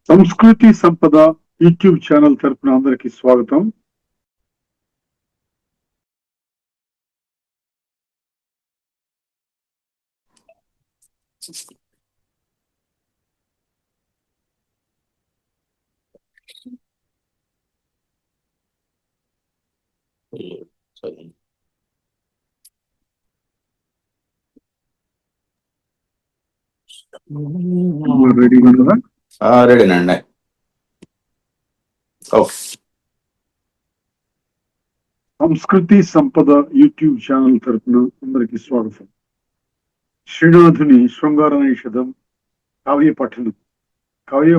సంస్కృతి సంపద YouTube channel తరపున అందరికీ స్వాగతం. రెడీగా ఉన్నదా? రెడీనండి. సంస్కృతి సంపద యూట్యూబ్ ఛానల్ తరపున అందరికీ స్వాగతం. శ్రీనాథుని శృంగార నిషధం కావ్య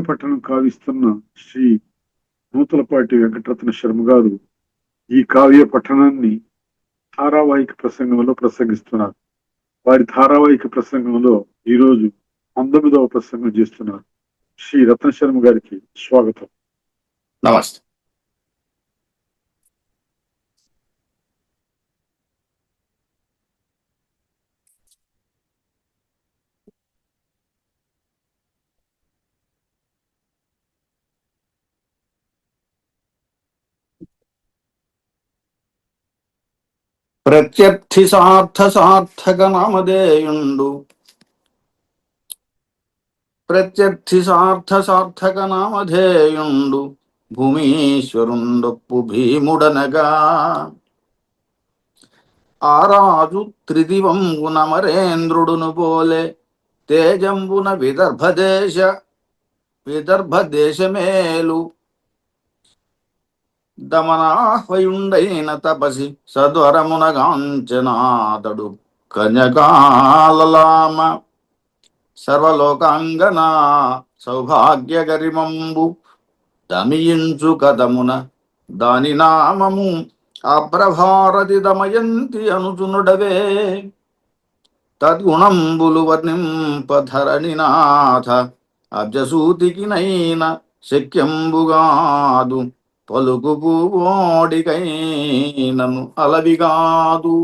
పఠనం కావిస్తున్న శ్రీ నూతలపాటి వెంకటరత్న శర్మ గారు ఈ కావ్య పఠనాన్ని ధారావాహిక ప్రసంగంలో ప్రసంగిస్తున్నారు. వారి ధారావాహిక ప్రసంగంలో ఈరోజు 19వ ప్రసంగం చేస్తున్నారు. శ్రీ రత్న శర్మ గారికి స్వాగతం. నమస్తే. ప్రత్యర్థి సార్థక నామధేయుండు భూమీశ్వరుండొప్పు భీముడనగా ఆరాజు త్రిదివంబున మరేంద్రుడును బోలే తేజంబున విదర్భ దేశమేలు దమనాహ్వయుండైన తపసి సద్వరమునగాంచనాదడు కన్యకాలలామ సర్వలోకాంగనా సౌభాగ్య గరిమంబు దమియించు కదమున దాని నామము అప్రభారతి దమయంతి అనుచునుడవే తద్గుణంబులు వర్ణింపధరణినాథ అబ్జసూతికి నైన శక్యంబుగాదు పలుకు పూడికైనను అలవిగాదు.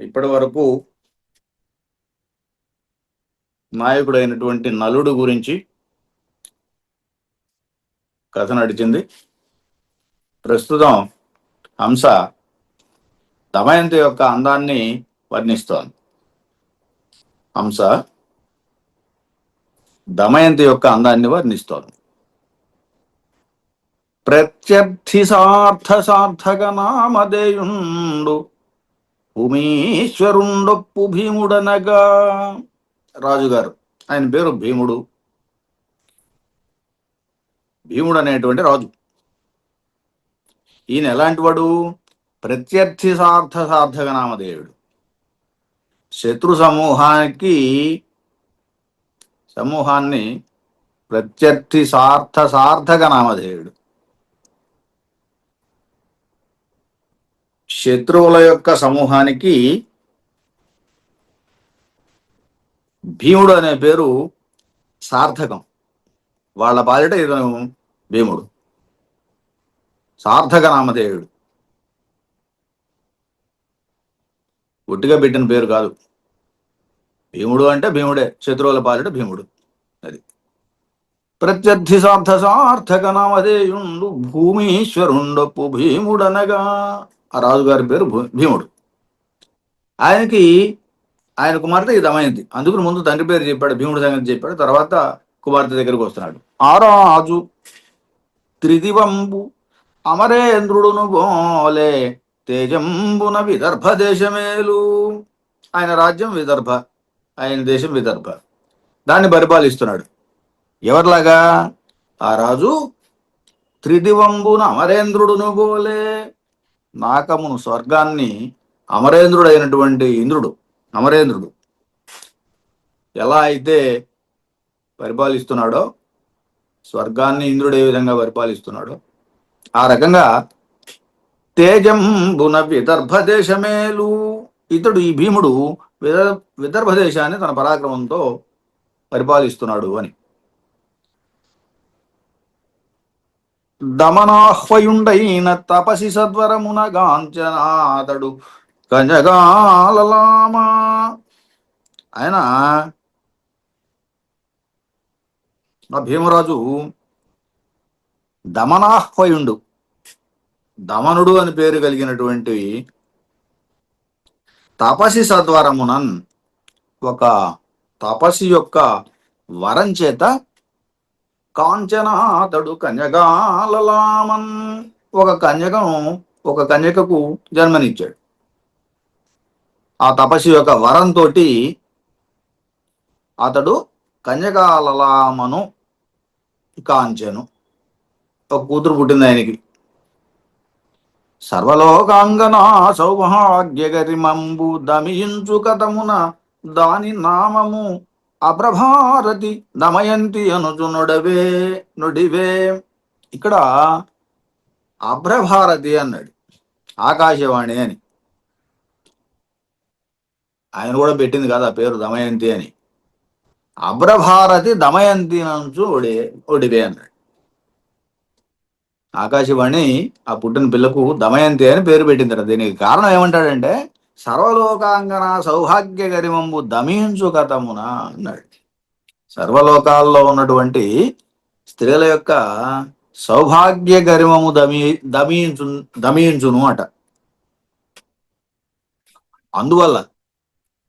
ఇప్పటి వరకు నాయకుడైనటువంటి నలుడు గురించి కథ నడిచింది. ప్రస్తుతం హంస దమయంతి యొక్క అందాన్ని వర్ణిస్తోంది. హంస దమయంతి యొక్క అందాన్ని వర్ణిస్తోంది. ప్రత్యర్థి సార్థక నామధేయుండు భూమీశ్వరుండొప్పు భీముడనగా. రాజుగారు, ఆయన పేరు భీముడు. భీముడు అనేటువంటి రాజు. ఈయన ఎలాంటి వాడు? ప్రత్యర్థి సార్థక నామధేయుడు. శత్రు సమూహాన్ని ప్రత్యర్థి సార్థక నామధేయుడు. శత్రువుల యొక్క సమూహానికి భీముడు అనే పేరు సార్థకం. వాళ్ళ పాలిట ఇతను భీముడు, సార్థక నామధేయుడు. ఒట్టిగా పెట్టిన పేరు కాదు. భీముడు అంటే భీముడే, శత్రువుల పాలిట భీముడు. అది ప్రత్యర్థి సార్థక నామధేయుండు భూమీశ్వరుండొప్పు భీముడనగా. ఆ రాజుగారి పేరు భీముడు. ఆయన కుమార్తె దమయంతి. అందుకు ముందు తండ్రి పేరు చెప్పాడు, భీముడు సంగతి చెప్పాడు. తర్వాత కుమార్తె దగ్గరికి వస్తున్నాడు. ఆరాజు త్రిదివంబు అమరేంద్రుడును బోలే తేజంబున విదర్భ దేశమేలు. ఆయన రాజ్యం విదర్భ, ఆయన దేశం విదర్భ. దాన్ని పరిపాలిస్తున్నాడు. ఎవరిలాగా? ఆ రాజు త్రిదివంబున అమరేంద్రుడును బోలే, నాకమును స్వర్గాన్ని అమరేంద్రుడైనటువంటి అమరేంద్రుడు ఎలా అయితే పరిపాలిస్తున్నాడో, స్వర్గాన్ని ఇంద్రుడు ఏ విధంగా పరిపాలిస్తున్నాడో ఆ రకంగా తేజంబున విదర్భ దేశమేలు. ఇతడు, ఈ భీముడు విదర్భ దేశాన్ని తన పరాక్రమంతో పరిపాలిస్తున్నాడు అని. దమనాహ్వయుండైన తపసి సద్వరమునగాంచనాదడు కన్యకాలలామ. ఆయన ఆ భీమరాజు దమనాహ్వయుండు, దమనుడు అని పేరు కలిగినటువంటి తపసి సద్వరమునన్, ఒక తపసి యొక్క వరం చేత కాంచనాతడు కన్యగాలలామన్, ఒక కన్యకకు జన్మనిచ్చాడు. ఆ తపస్సు యొక్క వరంతో అతడు కన్యకాలలామను కాంచెను. ఒక కూతురు పుట్టింది ఆయనకి. సర్వలోకాంగనా సౌభాగ్యగరిమంబు దమియించు కథమున దాని నామము అప్రభారతి దమయంతి అనుచు నుడివే. ఇక్కడ అభ్రభారతి అన్నాడు, ఆకాశవాణి అని. ఆయన కూడా పెట్టింది కదా పేరు దమయంతి అని. అభ్రభారతి దమయంతి నుంచు ఒడివే అన్నాడు. ఆకాశవాణి ఆ పుట్టిన పిల్లకు దమయంతి అని పేరు పెట్టిందట. దీనికి కారణం ఏమంటాడంటే, సర్వలోకాంగన సౌభాగ్య గరిమంబు దమించు కథమున అన్నాడు. సర్వలోకాల్లో ఉన్నటువంటి స్త్రీల యొక్క సౌభాగ్య గరిమము దమించును అట. అందువల్ల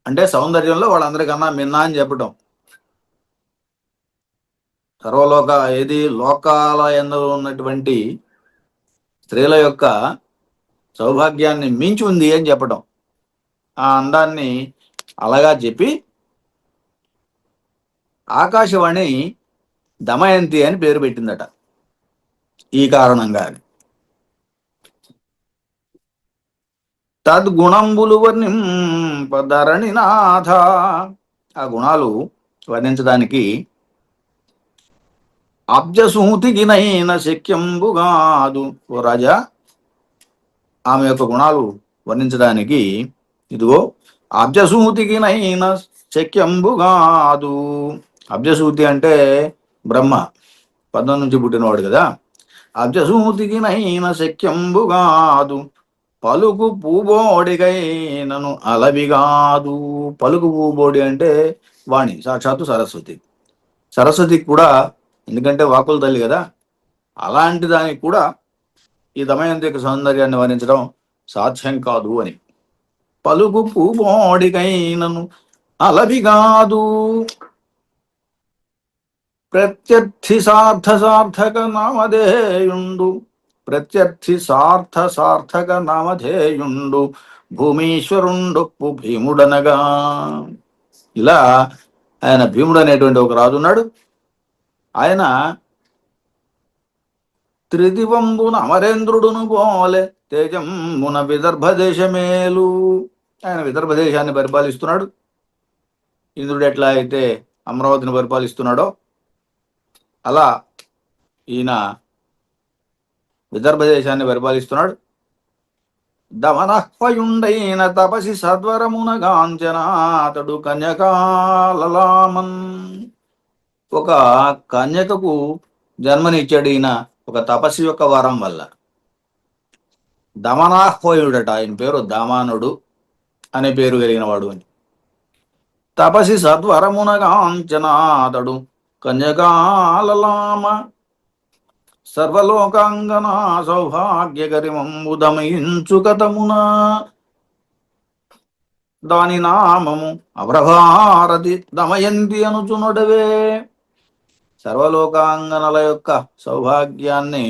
అంటే సౌందర్యంలో వాళ్ళందరికన్నా మిన్నా అని చెప్పటం. లోకాల యందు ఉన్నటువంటి స్త్రీల యొక్క సౌభాగ్యాన్ని మించి ఉంది అని చెప్పటం. ఆ అందాన్ని అలాగా చెప్పి ఆకాశవాణి దమయంతి అని పేరు పెట్టిందట ఈ కారణంగా. తద్గుణంబులు వర్ణింపధరణినాథ, ఆ గుణాలు వర్ణించడానికి అబ్జసూతికినైన శక్యంబుగాదు. ఓ రాజా, ఆమె యొక్క గుణాలు వర్ణించడానికి ఇదిగో అబ్జసూతికినైన శక్యంబుగాదు. అబ్జసూతి అంటే బ్రహ్మ, పద్మం నుంచి పుట్టినవాడు కదా. అబ్జసూతికినైన శక్యంబుగాదు పలుకు పూబోడికైనను అలవిగాదు. పలుకు పూబోడి అంటే వాణి, సాక్షాత్తు సరస్వతి. సరస్వతికి కూడా, ఎందుకంటే వాకుల తల్లి కదా, అలాంటి దానికి కూడా ఈ దమయంతి యొక్క సౌందర్యాన్ని వర్ణించడం సాధ్యం కాదు అని. పలుకు పూబోడికైనను అలవిగాదు ప్రత్యర్థి సార్థక నామధేయుండు, ప్రత్యర్థి సార్థక నామధేయుండు భూమీశ్వరుండొప్పు భీముడనగా. ఇలా ఆయన భీముడు అనేటువంటి ఒక రాజు ఉన్నాడు. ఆయన త్రిదివంబున అమరేంద్రుడును పోలే తేజంబున విదర్భ దేశమేలు. ఆయన విదర్భ దేశాన్ని పరిపాలిస్తున్నాడు. ఇంద్రుడు ఎట్లా అయితే అమరావతిని పరిపాలిస్తున్నాడో అలా ఈయన విదర్భ దేశాన్ని పరిపాలిస్తున్నాడు. దమనహ్వయుండైన తపసి సద్వరమున గాంచనాతడు కన్యకాలలామన్, ఒక కన్యకకు జన్మనిచ్చాడు ఈయన ఒక తపస్సు యొక్క వరం వల్ల. దమనాహ్వయుడట, ఆయన పేరు దమానుడు అనే పేరు కలిగిన వాడు అని. తపసి సద్వరమున గాంచనాతడు కన్యకాలలామ సర్వలోకాంగనా సౌభాగ్య గరిమంబు దమయించు కథమున దాని నామము అప్రభారతి దమయంతి అనుచునొడవే. సర్వలోకాంగనల యొక్క సౌభాగ్యాన్ని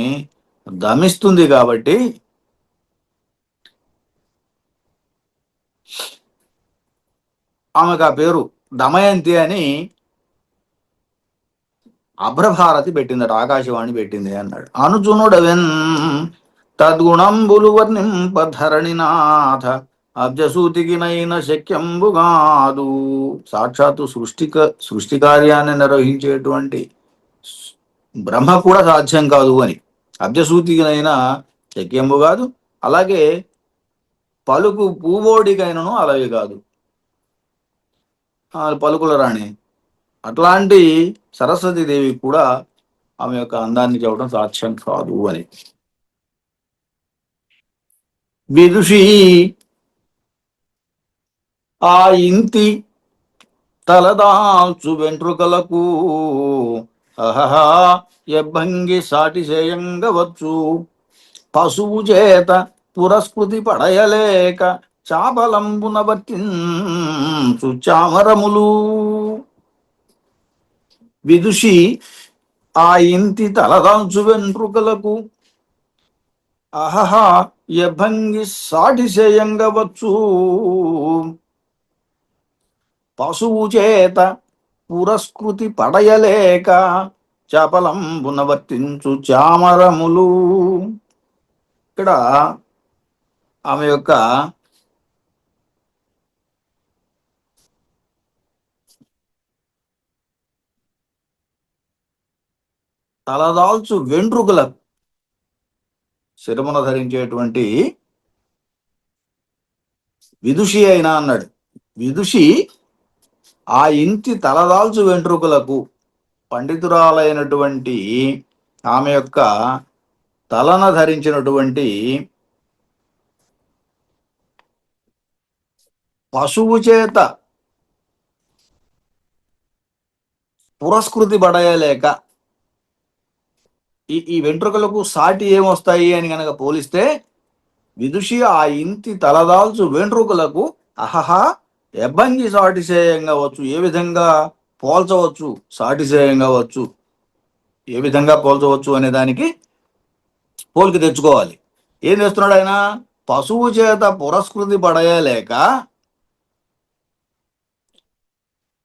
దమిస్తుంది కాబట్టి ఆమెకు ఆ పేరు దమయంతి అని అభ్రభారతి పెట్టిందట, ఆకాశవాణి పెట్టింది అన్నాడు. అనుచునుడవెన్ తద్గుణంబులు వర్ణింపధరణినాథ అబ్జసూతికినైన శక్యంబుగాదు. సాక్షాత్తు సృష్టి కార్యాన్ని నిర్వహించేటువంటి బ్రహ్మ కూడా సాధ్యం కాదు అని. అబ్జసూతికినైనా శక్యంబు కాదు, అలాగే పలుకు పూవోడికైనను అలాగే కాదు, పలుకుల రాణి. అట్లాంటి సరస్వతీదేవి కూడా ఆమె యొక్క అందాన్ని చెప్పడం సాధ్యం కాదు అని. విదుషి ఆ ఇంతి తలదాల్చు వెంట్రుకలకు అహహా ఎబ్బంగి సాటి చేయంగవచ్చు. పశువు చేత పురస్కృతి పడయలేక చాపలంబున వర్తించు చామరములు. విదుషి ఆ ఇంటి తలదాల్చు వెంట్రుకలకు అహహా ఎభంగి సాటి చేయంగవచ్చు. పశువు చేత పురస్కృతి పడయలేక చపలంబున వర్తించు చామరములు. ఇక్కడ ఆమె యొక్క తలదాల్చు వెంట్రుకల శిరమున ధరించేటువంటి విదుషి అయినా అన్నాడు. విదుషి ఆ ఇంటి తలదాల్చు వెంట్రుకలకు, పండితురాలైనటువంటి ఆమె యొక్క తలన ధరించినటువంటి పశువు చేత పురస్కృతి పడయలేక, ఈ వెంట్రుకలకు సాటి ఏమొస్తాయి అని కనుక పోలిస్తే, విదుషి ఆ ఇంటి తలదాల్చు వెంట్రుకలకు అహహా ఎబ్బంగి సాటి చేయంగవచ్చు. ఏ విధంగా పోల్చవచ్చు, సాటి చేయంగవచ్చు, ఏ విధంగా పోల్చవచ్చు అనే దానికి పోలిక తెచ్చుకోవాలి. ఏం చేస్తున్నాడు ఆయన? పశువు చేత పురస్కృతి పడయలేక,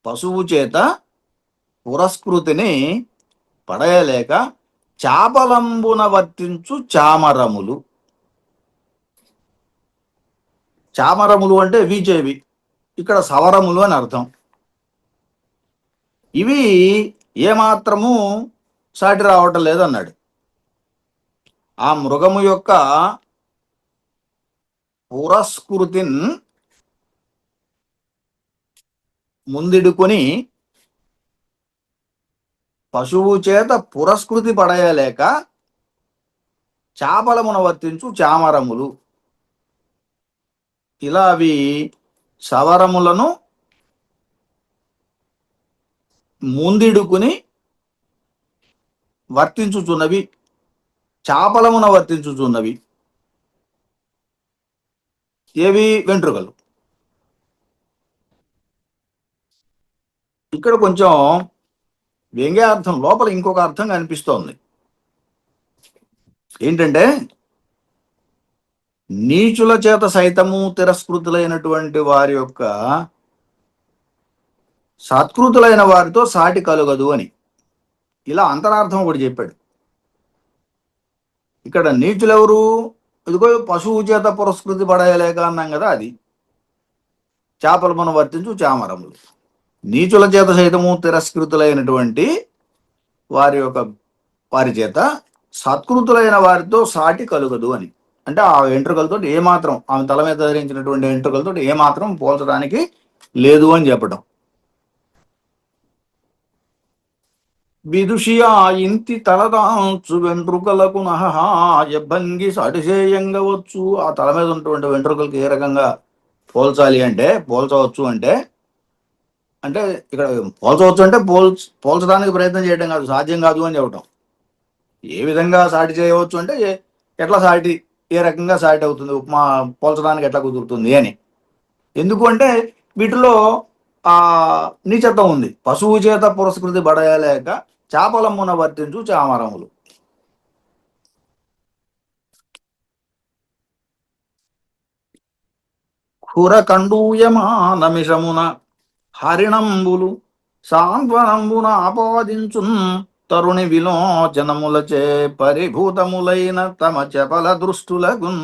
పశువు చేత పురస్కృతిని పడయలేక చాపలంబున వర్తించు చామరములు. చామరములు అంటే వీచేవి, ఇక్కడ సవరములు అని అర్థం. ఇవి ఏమాత్రము సాటి రావటం లేదన్నాడు. ఆ మృగము యొక్క పురస్కృతిన్ ముందిడుకొని పశువు చేత పురస్కృతి పడయలేక చాపలమున వర్తించు చామరములు. ఇలా అవి సవరములను ముందిడుకుని వర్తించుచున్నవి, చాపలమున వర్తించుచున్నవి. ఏవి? వెంట్రుకలు. ఇక్కడ కొంచెం వ్యంగ్యార్థం లోపల ఇంకొక అర్థం కనిపిస్తోంది. ఏంటంటే, నీచుల చేత సైతము తిరస్కృతులైనటువంటి వారి యొక్క సత్కృతులైన వారితో సాటి కలుగదు అని ఇలా అంతరార్థం ఒకటి చెప్పాడు. ఇక్కడ నీచులెవరు? ఇదిగో పశువు చేత పురస్కృతి పడయలేక అన్నాం కదా, అది. చాపలమున వర్తించు చామరములు. నీచుల చేత సైతము తిరస్కృతులైనటువంటి వారి చేత సత్కృతులైన వారితో సాటి కలుగదు అని. అంటే ఆ వెంట్రుకలతో ఏమాత్రం, ఆమె తల మీద ధరించినటువంటి వెంట్రుకలతో ఏమాత్రం పోల్చడానికి లేదు అని చెప్పడం. విదుషి ఆ ఇంటి తలదాల్చు వెంట్రుకలకు నహహా ఎబ్బంగి సాటిసేయంగవచ్చు. ఆ తల మీద ఉన్నటువంటి వెంట్రుకలకు ఏ రకంగా పోల్చాలి అంటే, పోల్చవచ్చు అంటే, అంటే ఇక్కడ పోల్చవచ్చు అంటే పోల్చడానికి ప్రయత్నం చేయడం కాదు, సాధ్యం కాదు అని చెప్పటం. ఏ విధంగా సాటి చేయవచ్చు అంటే, ఎట్లా సాటి, ఏ రకంగా సాటి అవుతుంది, ఉపమా పోల్చడానికి ఎట్లా కుదురుతుంది అని. ఎందుకు అంటే వీటిలో ఆ నీచత్వం ఉంది. పశువు చేత పురస్కృతి పడయలేక చాపలమ్మున వర్తించు చామరములు. ఖురకండూయమానమిషమున హరిణంబులు సాంత్వనంబున ఆపాదించున్ తరుణి విలోచనములచే పరిభూతములైన తమ చపల దృష్టులగున్.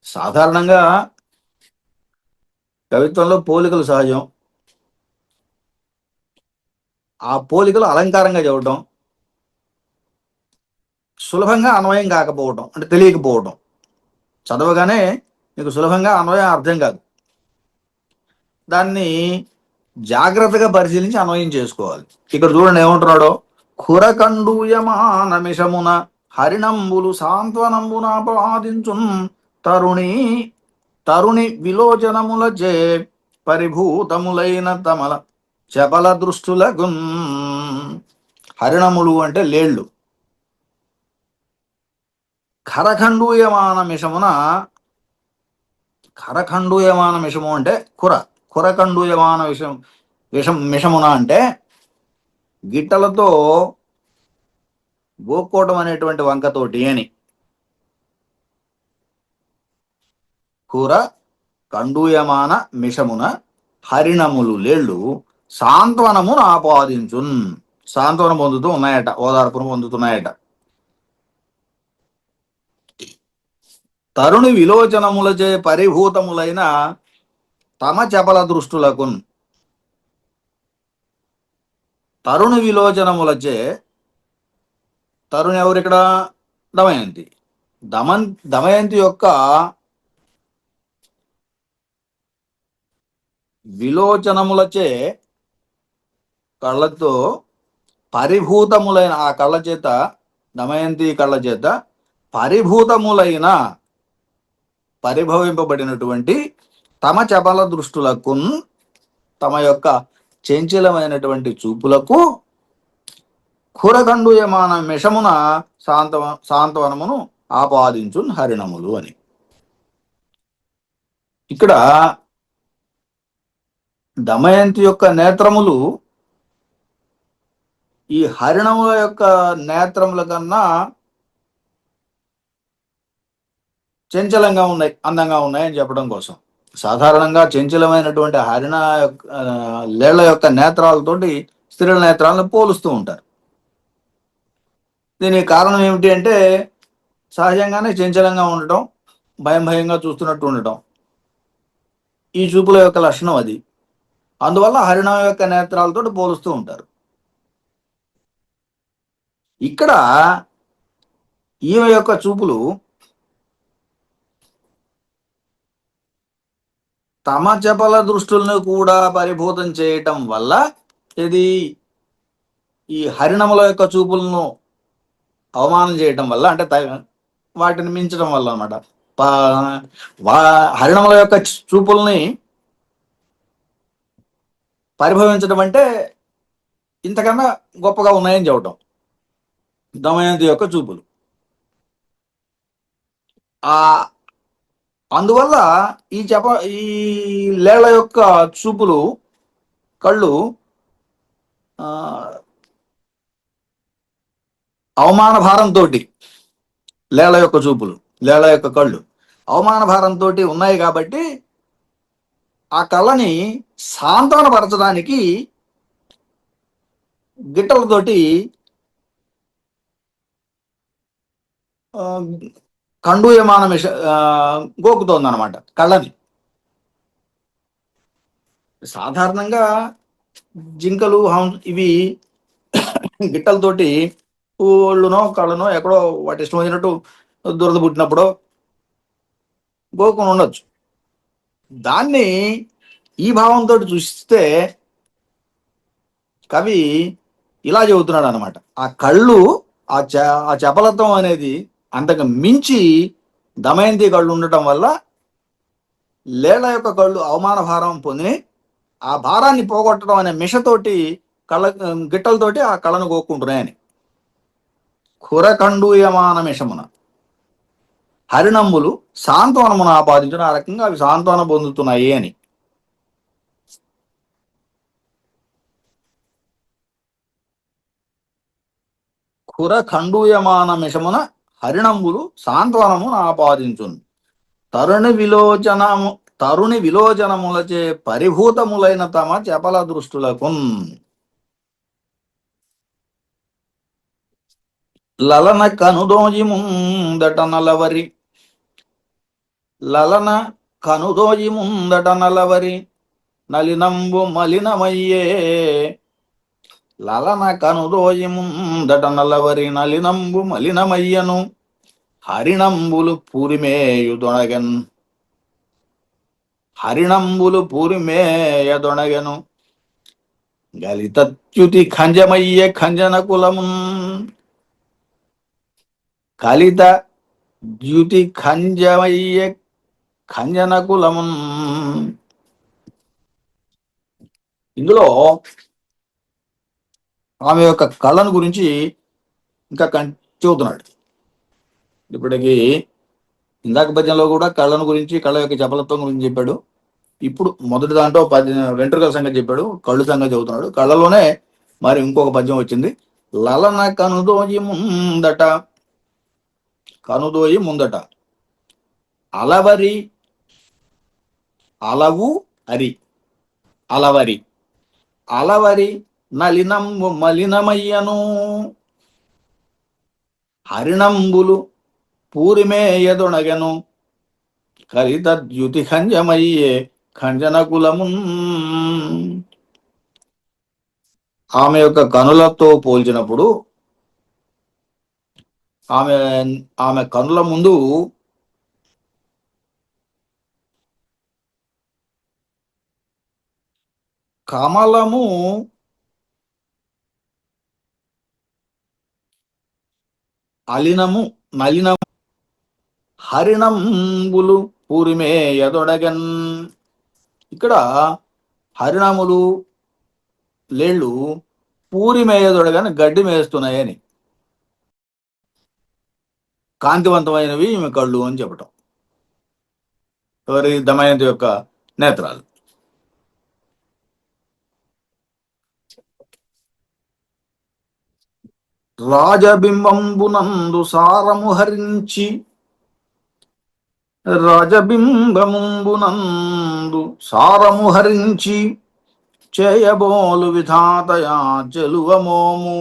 సాధారణంగా కవిత్వంలో పోలికలు సహజం. ఆ పోలికలు అలంకారంగా చెప్పడం, సులభంగా అన్వయం కాకపోవడం, అంటే తెలియకపోవడం. చదవగానే మీకు సులభంగా అన్వయం అర్థం కాదు, దాన్ని జాగ్రత్తగా పరిశీలించి అన్వయం చేసుకోవాలి. ఇక్కడ చూడండి ఏమంటున్నాడో, ఖురకండూయమానమిషమున హరిణంబులు సాంత్వనంబునాపాదించున్ తరుణి విలోచనములచే పరిభూతములైన తమల చపల దృష్టులగున్. హరిణములు అంటే లేళ్ళు. ఖరఖండూయమాన మిషమున, ఖరఖండూయమాన మిషము అంటే ఖురఖండూయమాన మిషమున అంటే గిట్టలతో గోక్కోవటం అనేటువంటి వంకతోటి అని. ఖుర కండూయమాన మిషమున హరిణములు లేళ్ళు సాంత్వనమును ఆపాదించున్. సాంత్వనం పొందుతూ ఉన్నాయట, ఓదార్పును పొందుతున్నాయట. తరుణి విలోచనములచే పరిభూతములైన తమ చపల దృష్టులకున్. తరుణి విలోచనములచే, తరుణి ఎవరిక్కడ? దమయంతి. దమయంతి యొక్క విలోచనములచే, కళ్ళతో పరిభూతములైన ఆ కళ్ళ చేత, దమయంతి కళ్ళ చేత పరిభూతములైన, పరిభవింపబడినటువంటి తమ చపల దృష్టులకు, తమ యొక్క చంచలమైనటువంటి చూపులకు ఖురఖండూయమాన మిషమున సాంత్వనమును ఆపాదించున్ హరిణములు అని. ఇక్కడ దమయంతి యొక్క నేత్రములు ఈ హరిణముల యొక్క నేత్రముల కన్నా చంచలంగా ఉన్నాయి, అందంగా ఉన్నాయని చెప్పడం కోసం. సాధారణంగా చంచలమైనటువంటి లేళ్ల యొక్క నేత్రాలతోటి స్త్రీల నేత్రాలను పోలుస్తూ ఉంటారు. దీనికి కారణం ఏమిటి అంటే సహజంగానే చంచలంగా ఉండటం, భయంగా చూస్తున్నట్టు ఉండటం ఈ చూపుల యొక్క లక్షణం అది. అందువల్ల హరిణం యొక్క నేత్రాలతో పోలుస్తూ ఉంటారు. ఇక్కడ ఈమె యొక్క చూపులు తమ చపల దృష్టులను కూడా పరిభూతం చేయటం వల్ల, ఇది ఈ హరిణముల యొక్క చూపులను అవమానం చేయటం వల్ల, అంటే వాటిని మించడం వల్ల అన్నమాట. హరిణముల యొక్క చూపుల్ని పరిభవించడం అంటే ఇంతకన్నా గొప్పగా ఉన్నాయని చెప్పటం దమయంతి యొక్క చూపులు. అందువల్ల ఈ లేళ్ల యొక్క చూపులు, కళ్ళు అవమాన భారంతో, లేళ్ల యొక్క చూపులు, లేళ్ల యొక్క కళ్ళు అవమాన భారంతో ఉన్నాయి కాబట్టి ఆ కళ్ళని సాంత్వనపరచడానికి గిట్టలతోటి కండూయమాన గోకుతోంది అన్నమాట కళ్ళని. సాధారణంగా జింకలు, ఇవి గిట్టలతోటి ఒళ్ళునో కళ్ళనో ఎక్కడో వాటి ఇష్టం వచ్చినట్టు దురద పుట్టినప్పుడు గోకుని ఉండొచ్చు. దాన్ని ఈ భావంతో చూస్తే కవి ఇలా చెబుతున్నాడు అనమాట. ఆ కళ్ళు, ఆ చపలత్వం అనేది అంతకు మించి దమయంతి కళ్ళు ఉండటం వల్ల లేళ్ల యొక్క కళ్ళు అవమాన భారం పొంది ఆ భారాన్ని పోగొట్టడం అనే మిషతోటి గిట్టలతోటి ఆ కళ్ళను గోక్కుంటున్నాయని. ఖురఖండూయమాన మిషమున హరిణంబులు సాంత్వనమును ఆపాదించిన, ఆ రకంగా అవి సాంత్వన పొందుతున్నాయి అని. ఖురఖండూయమాన మిషమున హరిణంబులు సాంత్వనమును ఆపాదించును. తరుణి విలోచనములచే పరిభూతములైన తమ చపల దృష్టులకు. లలన కనుదోజి ముందట నలవరి, లలన కనుదోజి ముందట నలవరి నలినంబు మలినమయ్యే. లలన కనుదోజి ముందట నలవరి నలినంబు మలినమయ్యను హరిణంబులు పూరిమేయుదొనగన్. హరిణంబులు పూరిమేయదొనగెను గలితత్యుతి ఖంజమయ్యే ఖంజన కులమున్. కలిత ద్యుతి ఖంజమయ్యే ఖంజన కులమున్. ఇందులో ఆమె యొక్క కళను గురించి ఇంకా చెబుతున్నాడు. ఇప్పటికి ఇందాక పద్యంలో కూడా కళను గురించి, కళ యొక్క చపలత్వం గురించి చెప్పాడు. ఇప్పుడు మొదటి దాంట్లో వెంట్రుకల సంగతి చెప్పాడు, కళ్ళు సంగతి చెబుతున్నాడు. కళ్ళలోనే మరి ఇంకొక పద్యం వచ్చింది. లలన కనుదోయి ముందట, కనుదోయి ముందట, అలవరి, అలవు అరి, అలవరి, అలవరి నలినంబు మలినమయ్యను, హరిణంబులు పూరిమేయదొణగెను, కలితద్యుతి ఖంజమయ్యే ఖంజన కులమున్. ఆమె యొక్క కనులతో పోల్చినప్పుడు ఆమె ఆమె కనుల ముందు కమలము అలినము నలినము, హరిణంబులు పూరిమే ఎదొడగన్. ఇక్కడ హరిణములు లేళ్ళు పూరి మేయదొడగని గడ్డి మేస్తున్నాయని, కాంతివంతమైనవి ఈమె కళ్ళు అని చెప్పటం. ఎవరి? దమయంతి యొక్క నేత్రాలు. రాజబింబంబునందు సారము హరించి, రాజబింబముంబునందు సారము హరించి, చేయబోలు విధాతయా చెలువమోము,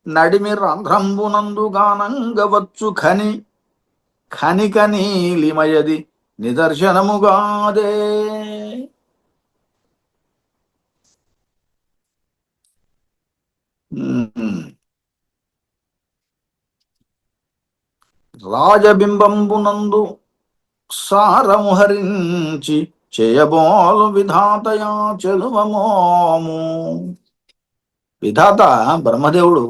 నడిమి రంధ్రంబునందు గానంగవచ్చు ఖని, ఖనిక నీలిమయది నిదర్శనముగాదే. రాజబింబంబునందు సారము హరించి, చేయబోలు విధాతయా చెలువమోము. విధాత బ్రహ్మదేవుడు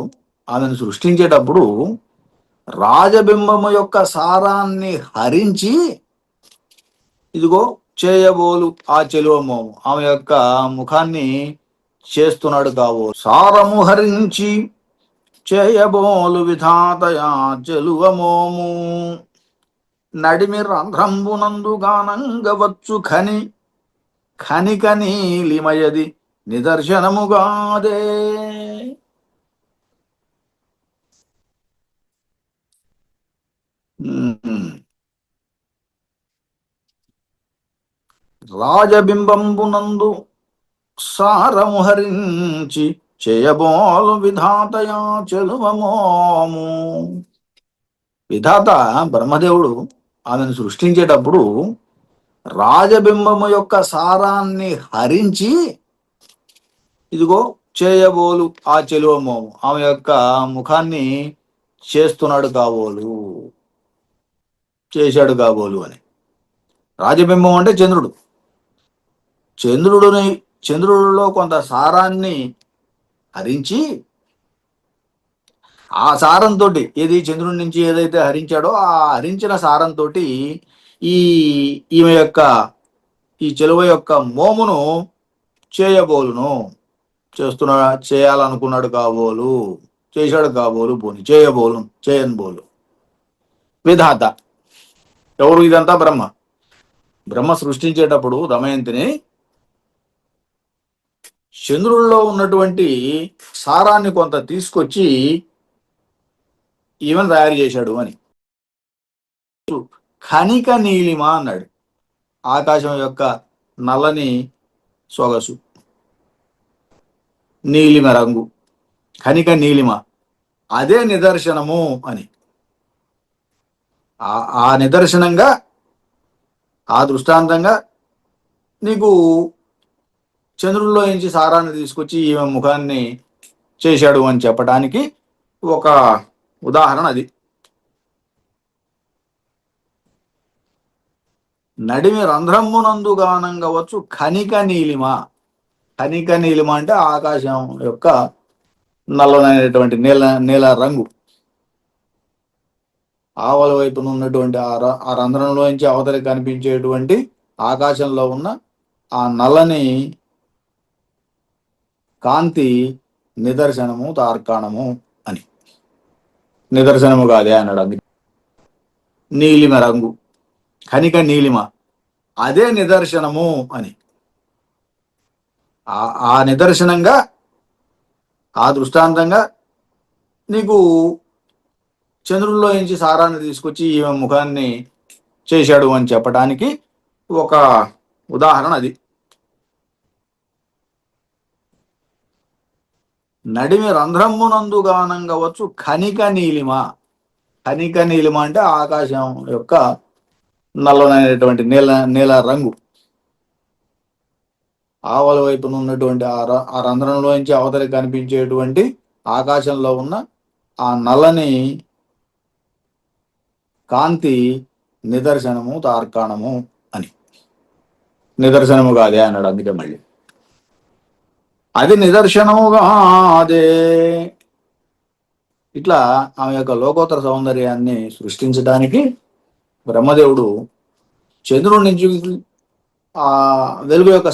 ఆమెను సృష్టించేటప్పుడు రాజబింబము యొక్క సారాన్ని హరించి, ఇదిగో చేయబోలు ఆ చెలువమోము, ఆమె యొక్క ముఖాన్ని చేస్తున్నాడు కాబోలు. సారము హరించి, చేయబోలు విధాతయా చెలువమోము, నడిమి రంధ్రంబునందు గానంగవచ్చు ఖని, ఖనిక నీలిమయది నిదర్శనముగాదే. రాజబింబంబునందు సారము హరించి, చేయబోలు విధాతయా చెలువమోము. విధాత బ్రహ్మదేవుడు ఆమెను సృష్టించేటప్పుడు రాజబింబము యొక్క సారాన్ని హరించి, ఇదిగో చేయబోలు ఆ చెలువమోము, ఆమె యొక్క ముఖాన్ని చేస్తున్నాడు కాబోలు, చేశాడు కాబోలు అని. రాజబింబం అంటే చంద్రుడు. చంద్రుడిలో కొంత సారాన్ని హరించి, ఆ సారంతో, ఏది చంద్రుడి నుంచి ఏదైతే హరించాడో ఆ హరించిన సారంతో ఈమె యొక్క ఈ చెలువ యొక్క మోమును చేయబోలును, చేయాలనుకున్నాడు కాబోలు, చేశాడు కాబోలు, పోని చేయబోలు, చేయని బోలు. విధాత ఎవరు? ఇదంతా బ్రహ్మ. బ్రహ్మ సృష్టించేటప్పుడు దమయంతిని చంద్రుల్లో ఉన్నటువంటి సారాన్ని కొంత తీసుకొచ్చి ఈవెన్ తయారు చేశాడు అని. ఖనిక నీలిమ అన్నాడు. ఆకాశం యొక్క నల్లని సొగసు, నీలిమ రంగు, ఖనిక నీలిమ, అదే నిదర్శనము అని. ఆ నిదర్శనంగా, ఆ దృష్టాంతంగా నీకు చంద్రుల్లో నుంచి సారాన్ని తీసుకొచ్చి ఈమె ముఖాన్ని చేశాడు అని చెప్పడానికి ఒక ఉదాహరణ అది. నడిమి రంధ్రమునందు గానంగవచ్చు ఖనిక నీలిమ. ఖనిక నీలిమ అంటే ఆకాశం యొక్క నల్లనైనటువంటి నీల రంగు. ఆవల వైపున ఉన్నటువంటి ఆ రంధ్రంలోంచి అవతలి కనిపించేటువంటి ఆకాశంలో ఉన్న ఆ నల్లని కాంతి నిదర్శనము తార్కాణము అని. నిదర్శనము కాదే అన్నాడు. అందుకే నీలిమ రంగు, కనిక నీలిమ, అదే నిదర్శనము అని. ఆ నిదర్శనంగా, ఆ దృష్టాంతంగా నీకు చంద్రుల్లో నుంచి సారాన్ని తీసుకొచ్చి ఈమె ముఖాన్ని చేశాడు అని చెప్పడానికి ఒక ఉదాహరణ అది. నడిమి రంధ్రమునందు గానంగవచ్చు కనిక నీలిమ. కనిక నీలిమ అంటే ఆకాశం యొక్క నల్లనైనటువంటి నీల రంగు. ఆవల వైపున ఉన్నటువంటి ఆ రంధ్రంలోంచి అవతలి కనిపించేటువంటి ఆకాశంలో ఉన్న ఆ నల్లని కాంతి నిదర్శనము తార్కాణము అని. నిదర్శనము కాదే అన్నాడు. అందుకే మళ్ళీ అది నిదర్శనముగా అదే. ఇట్లా ఆమె యొక్క లోకోత్తర సౌందర్యాన్ని సృష్టించడానికి బ్రహ్మదేవుడు చంద్రుడి నుంచి ఆ వెలుగు యొక్క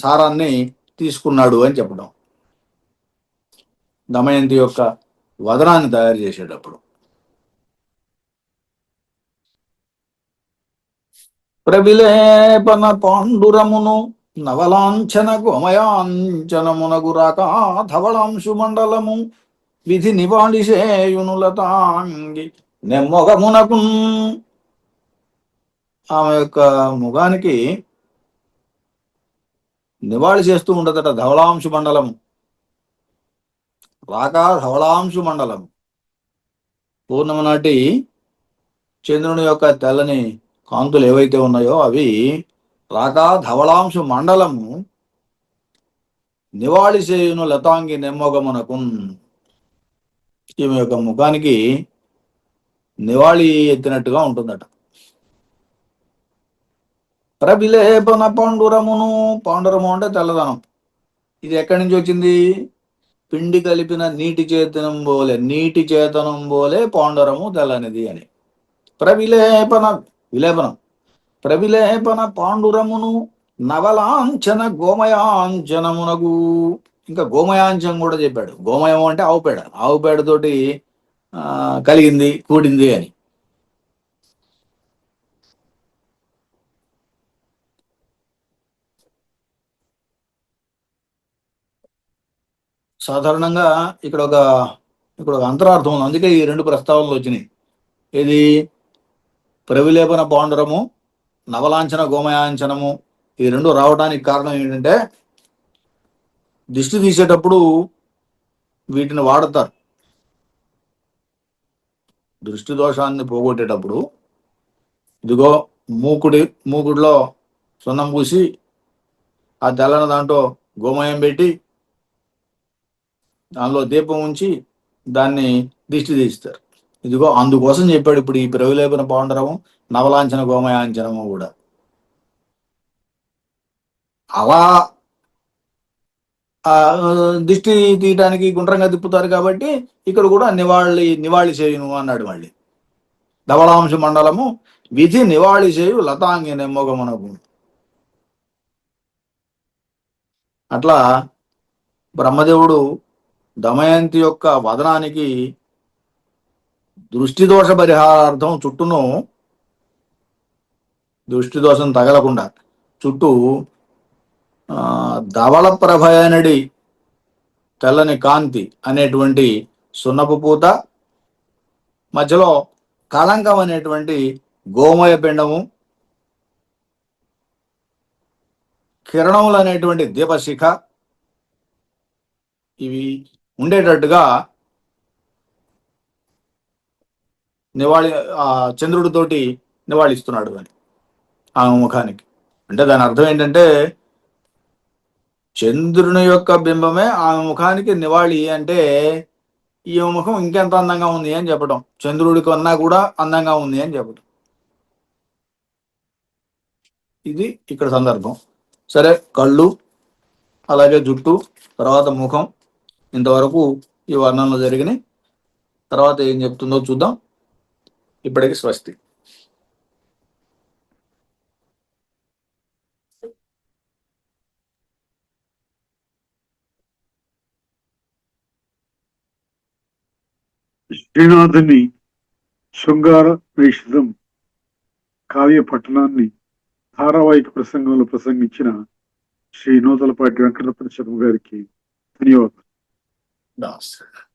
సారాన్ని తీసుకున్నాడు అని చెప్పడం. దమయంతి యొక్క వదనాన్ని తయారు చేసేటప్పుడు ప్రవిలేపన పాండురమును నవలాంఛన గోమయాంచనమునగు రాక ధవళాంశు మండలము విధి నివాళిసేయునులతాంగి నెమ్మొగమునకు. ఆమె యొక్క ముఖానికి నివాళి చేస్తూ ఉండదట ధవళాంశు మండలము. రాకా ధవళాంశు మండలం, పూర్ణము నాటి చంద్రుని యొక్క తెల్లని కాంతులు ఏవైతే ఉన్నాయో అవి రాకా ధవళాంశు మండలము నివాళి చేయును లతాంగి నెమ్మొగమునకు. ఈమె యొక్క ముఖానికి నివాళి ఎత్తినట్టుగా ఉంటుందట. ప్రవిలేపన పాండురమును, పాండురము అంటే తెల్లదనం. ఇది ఎక్కడి నుంచి వచ్చింది? పిండి కలిపిన నీటి చేతనం బోలే పాండురము తెల్లనిది అని. విలేపనం ప్రవిలేపన పాండురమును నవలాంఛన గోమయాంచనమునగు. ఇంకా గోమయాంచం కూడా చెప్పాడు. గోమయం అంటే ఆవుపేడ, ఆవుపేడతోటి కలిగింది, కూడింది అని. సాధారణంగా ఇక్కడ ఒక అంతరార్థం ఉంది. అందుకే ఈ రెండు ప్రస్తావనలు వచ్చినాయి. ఇది ప్రవిలేపన పాండురము, నవలాంఛన గోమయాంచనము, ఈ రెండు రావడానికి కారణం ఏంటంటే దిష్టి తీసేటప్పుడు వీటిని వాడతారు. దృష్టి దోషాన్ని పోగొట్టేటప్పుడు ఇదిగో మూకుడిలో సున్నం పూసి ఆ తెల్లని దాంట్లో గోమయం పెట్టి దానిలో దీపం ఉంచి దాన్ని దిష్టి తీస్తారు. ఇదిగో అందుకోసం చెప్పాడు ఇప్పుడు ఈ ప్రవిలేపన పాండురము, నవలాంఛన గోమయాంచనము కూడా. అలా దిష్టి తీయటానికి గుండ్రంగా తిప్పుతారు కాబట్టి ఇక్కడ కూడా నివాళి చేయును అన్నాడు. మళ్ళీ ధవళాంశ మండలము విధి నివాళి చేయు లతాంగి నెమ్మొగమునకు. అట్లా బ్రహ్మదేవుడు దమయంతి యొక్క వదనానికి దృష్టి దోష పరిహారార్థం చుట్టూను, దృష్టి దోషం తగలకుండా చుట్టూ ధవళ ప్రభయనడి తెల్లని కాంతి అనేటువంటి సున్నపు పూత, మధ్యలో కళంకం అనేటువంటి గోమయ పిండము, కిరణములు అనేటువంటి దీపశిఖ, ఇవి ఉండేటట్టుగా చంద్రుడితోటి నివాళిస్తున్నాడు అని ఆమె ముఖానికి. అంటే దాని అర్థం ఏంటంటే చంద్రుని యొక్క బింబమే ఆమె ముఖానికి నివాళి అంటే ఈ ముఖం ఇంకెంత అందంగా ఉంది అని చెప్పడం, చంద్రుడి కన్నా కూడా అందంగా ఉంది అని చెప్పడం. ఇది ఇక్కడ సందర్భం. సరే, కళ్ళు, అలాగే జుట్టు, తర్వాత ముఖం, ఇంతవరకు ఈ వర్ణంలో జరిగినాయి. తర్వాత ఏం చెప్తుందో చూద్దాం. ఇప్పటికి స్వస్తి. శ్రీనాథుని శృంగార నైషధం కావ్య పఠనాన్ని ధారావాహిక ప్రసంగంలో ప్రసంగించిన శ్రీ నూతలపాటి వెంకటరత్న శర్మ గారికి ధన్యవాదాలు. నమస్తే.